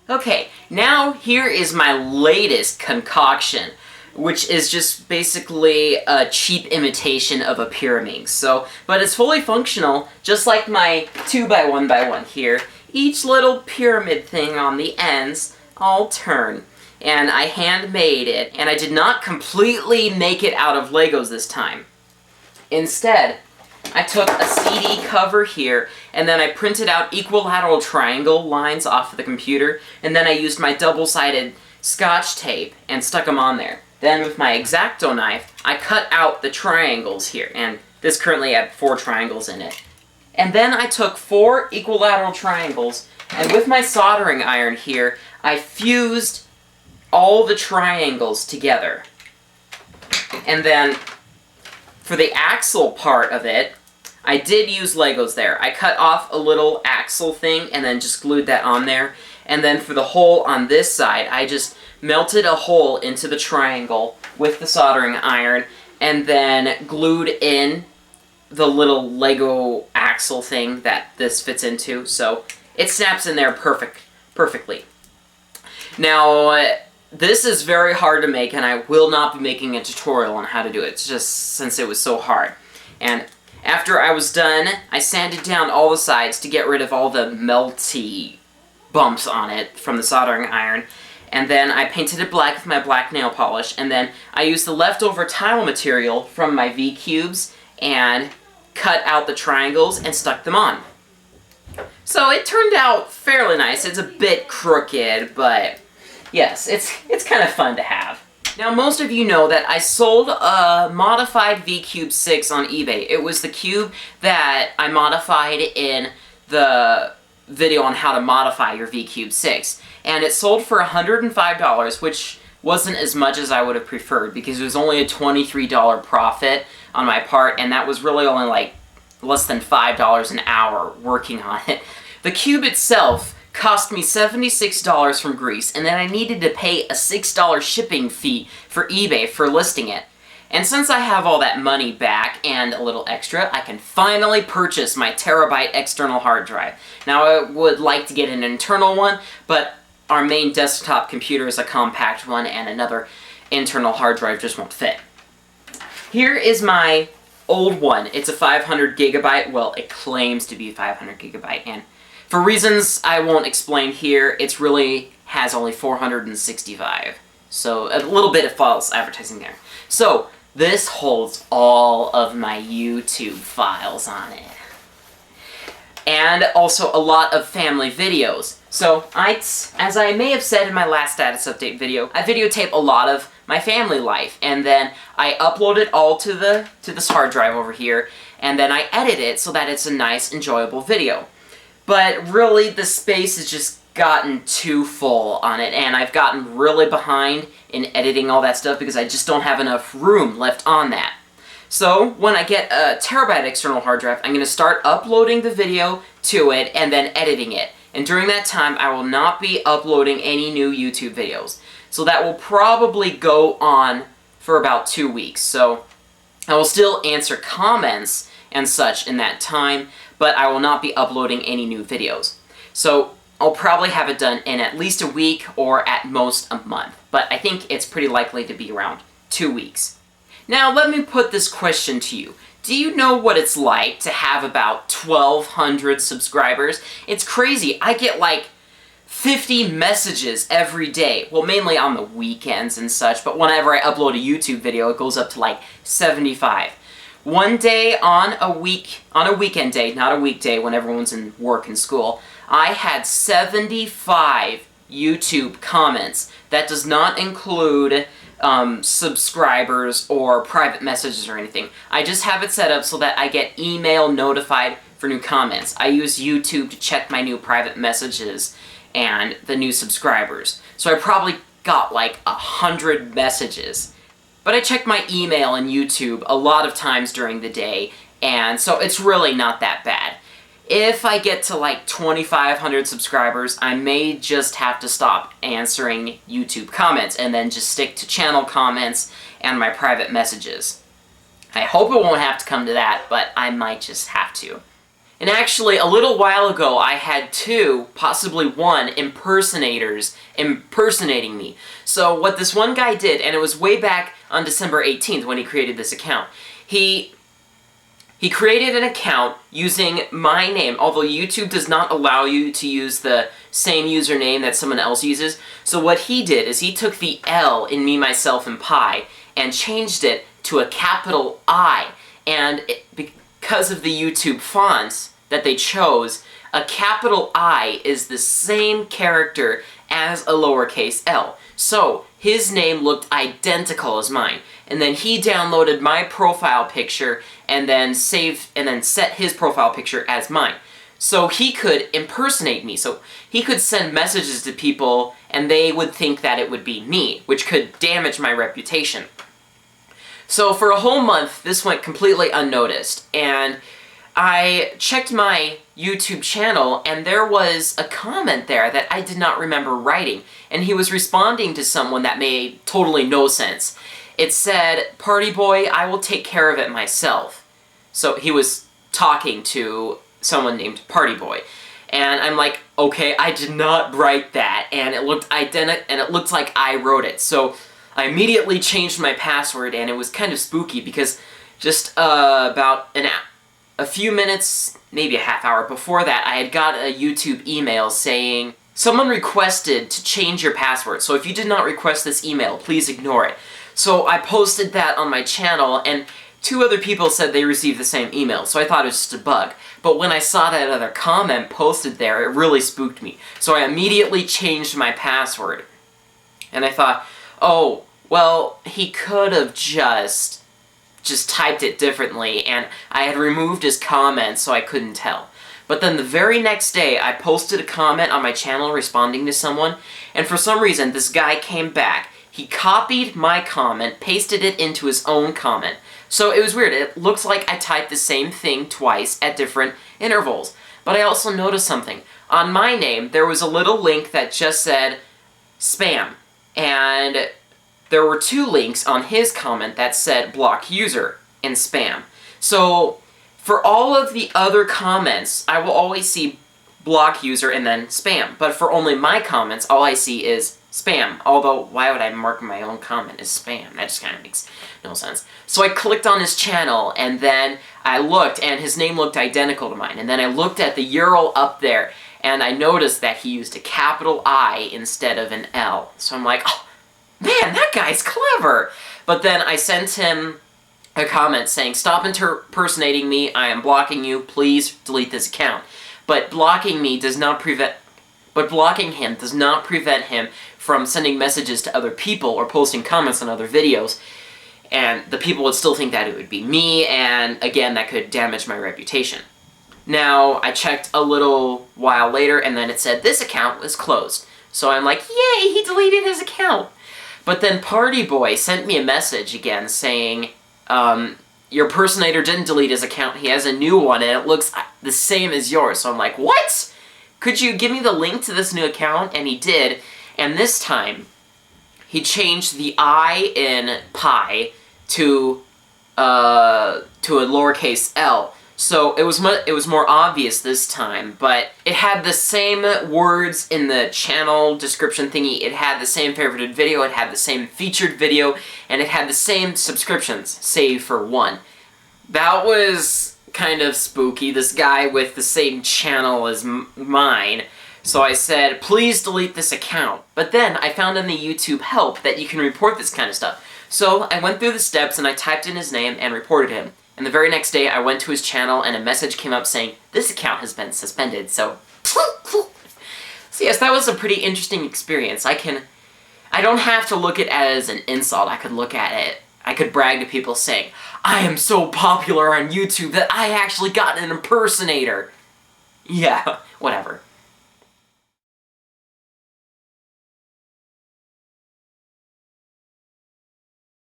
Okay, now here is my latest concoction, which is just basically a cheap imitation of a pyramid. But it's fully functional, just like my 2x1x1 here. Each little pyramid thing on the ends all turn. And I handmade it, and I did not completely make it out of Legos this time. Instead, I took a CD cover here, and then I printed out equilateral triangle lines off of the computer, and then I used my double-sided Scotch tape and stuck them on there. Then with my X-Acto knife, I cut out the triangles here, and this currently had 4 triangles in it. And then I took 4 equilateral triangles, and with my soldering iron here, I fused all the triangles together. And then for the axle part of it, I did use Legos there. I cut off a little axle thing and then just glued that on there. And then for the hole on this side, I just melted a hole into the triangle with the soldering iron and then glued in the little Lego axle thing that this fits into. So it snaps in there perfectly. Now, this is very hard to make, and I will not be making a tutorial on how to do it, just since it was so hard. And after I was done, I sanded down all the sides to get rid of all the melty bumps on it from the soldering iron. And then I painted it black with my black nail polish, and then I used the leftover tile material from my V-cubes and cut out the triangles and stuck them on. So it turned out fairly nice. It's a bit crooked, but yes, it's kind of fun to have. Now, most of you know that I sold a modified V-Cube 6 on eBay. It was the cube that I modified in the video on how to modify your V-Cube 6. And it sold for $105, which wasn't as much as I would have preferred, because it was only a $23 profit on my part, and that was really only like less than $5 an hour working on it. The cube itself cost me $76 from Greece, and then I needed to pay a $6 shipping fee for eBay for listing it. And since I have all that money back and a little extra, I can finally purchase my terabyte external hard drive. Now, I would like to get an internal one, but our main desktop computer is a compact one, and another internal hard drive just won't fit. Here is my old one. It's a 500 gigabyte. Well, it claims to be 500 gigabyte, and for reasons I won't explain here, it really has only 465. So a little bit of false advertising there. So this holds all of my YouTube files on it. And also a lot of family videos. So as I may have said in my last status update video, I videotape a lot of my family life, and then I upload it all to this hard drive over here, and then I edit it so that it's a nice, enjoyable video. But really, the space has just gotten too full on it, and I've gotten really behind in editing all that stuff because I just don't have enough room left on that. So, when I get a terabyte external hard drive, I'm going to start uploading the video to it and then editing it. And during that time, I will not be uploading any new YouTube videos. So that will probably go on for about 2 weeks. So, I will still answer comments and such in that time, but I will not be uploading any new videos. So I'll probably have it done in at least a week or at most a month, but I think it's pretty likely to be around 2 weeks. Now let me put this question to you. Do you know what it's like to have about 1,200 subscribers? It's crazy. I get like 50 messages every day. Well, mainly on the weekends and such, but whenever I upload a YouTube video, it goes up to like 75. One day on a weekend day, not a weekday when everyone's in work and school, I had 75 YouTube comments. That does not include subscribers or private messages or anything. I just have it set up so that I get email notified for new comments. I use YouTube to check my new private messages and the new subscribers. So I probably got like 100 messages. But I check my email and YouTube a lot of times during the day, and so it's really not that bad. If I get to like 2,500 subscribers, I may just have to stop answering YouTube comments and then just stick to channel comments and my private messages. I hope it won't have to come to that, but I might just have to. And actually, a little while ago, I had 2, possibly 1, impersonators impersonating me. So what this one guy did, and it was way back on December 18th when he created this account, he created an account using my name, although YouTube does not allow you to use the same username that someone else uses. So what he did is he took the L in me, myself, and pie and changed it to a capital I. And because of the YouTube fonts that they chose, a capital I is the same character as a lowercase l. So his name looked identical as mine. And then he downloaded my profile picture and then set his profile picture as mine. So he could impersonate me. So he could send messages to people and they would think that it would be me, which could damage my reputation. So for a whole month, this went completely unnoticed, and I checked my YouTube channel, and there was a comment there that I did not remember writing, and he was responding to someone that made totally no sense. It said, "Party boy, I will take care of it myself." So he was talking to someone named Party Boy, and I'm like, okay, I did not write that, and it looked identical, and it looked like I wrote it. So I immediately changed my password, and it was kind of spooky because just about a few minutes, maybe a half hour before that, I had got a YouTube email saying, "Someone requested to change your password, so if you did not request this email, please ignore it." So I posted that on my channel, and 2 other people said they received the same email, so I thought it was just a bug. But when I saw that other comment posted there, it really spooked me. So I immediately changed my password. And I thought, oh, well, he could have just typed it differently, and I had removed his comment so I couldn't tell. But then the very next day, I posted a comment on my channel responding to someone, and for some reason, this guy came back. He copied my comment, pasted it into his own comment. So it was weird. It looks like I typed the same thing twice at different intervals. But I also noticed something. On my name, there was a little link that just said spam, and there were 2 links on his comment that said block user and spam. So for all of the other comments, I will always see block user and then spam. But for only my comments, all I see is spam. Although, why would I mark my own comment as spam? That just kind of makes no sense. So I clicked on his channel, and then I looked, and his name looked identical to mine. And then I looked at the URL up there, and I noticed that he used a capital I instead of an L. So I'm like, oh, man, that guy's clever! But then I sent him a comment saying, "Stop impersonating me, I am blocking you, please delete this account." But blocking him does not prevent him from sending messages to other people or posting comments on other videos. And the people would still think that it would be me, and again, that could damage my reputation. Now, I checked a little while later, and then it said this account was closed. So I'm like, yay, he deleted his account! But then Party Boy sent me a message again saying, your impersonator didn't delete his account, he has a new one, and it looks the same as yours. So I'm like, what? Could you give me the link to this new account? And he did, and this time, he changed the I in pie to a lowercase l. So it was more obvious this time, but it had the same words in the channel description thingy, it had the same favorited video, it had the same featured video, and it had the same subscriptions, save for 1. That was kind of spooky, this guy with the same channel as mine. So I said, please delete this account. But then I found in the YouTube help that you can report this kind of stuff. So I went through the steps and I typed in his name and reported him. And the very next day I went to his channel and a message came up saying, this account has been suspended, so... So yes, that was a pretty interesting experience. I don't have to look at it as an insult. I could brag to people saying, I am so popular on YouTube that I actually got an impersonator. Yeah, whatever.